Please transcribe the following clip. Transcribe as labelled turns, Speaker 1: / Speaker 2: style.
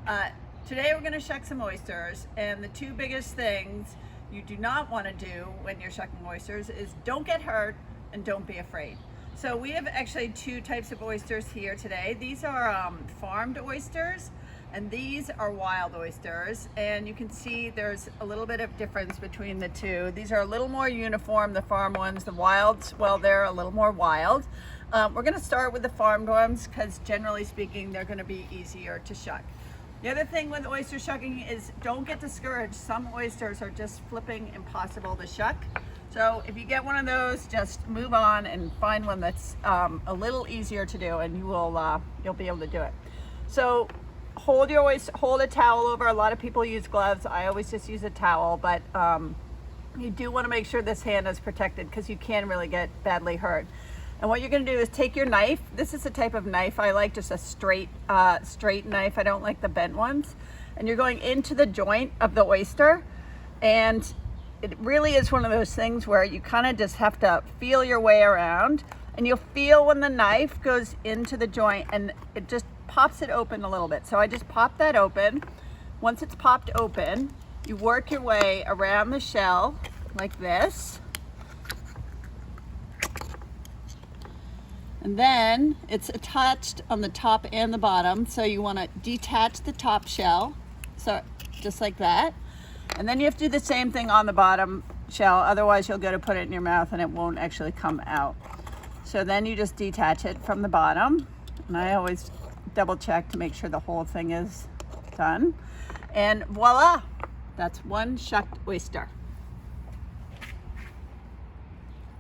Speaker 1: Uh, Today we're going to shuck some oysters, and the two biggest things you do not want to do when you're shucking oysters is don't get hurt and don't be afraid. So we have actually two types of oysters here today. These are farmed oysters, and these are wild oysters, and you can see there's a little bit of difference between the two. These are a little more uniform, the farm ones. The wilds, well, they're a little more wild. We're going to start with the farmed ones because generally speaking they're going to be easier to shuck. The other thing with oyster shucking is don't get discouraged. Some oysters are just flipping impossible to shuck. So if you get one of those, just move on and find one that's a little easier to do, and you'll be able to do it. So hold a towel over. A lot of people use gloves. I always just use a towel, but you do want to make sure this hand is protected because you can really get badly hurt. And what you're going to do is take your knife. This is the type of knife I like, just a straight knife. I don't like the bent ones. And you're going into the joint of the oyster, and it really is one of those things where you kind of just have to feel your way around, and you'll feel when the knife goes into the joint and it just pops it open a little bit. So I just pop that open. Once it's popped open, you work your way around the shell like this. And then it's attached on the top and the bottom. So you want to detach the top shell. So just like that. And then you have to do the same thing on the bottom shell. Otherwise you'll go to put it in your mouth and it won't actually come out. So then you just detach it from the bottom. And I always double check to make sure the whole thing is done. And voila, that's one shucked oyster.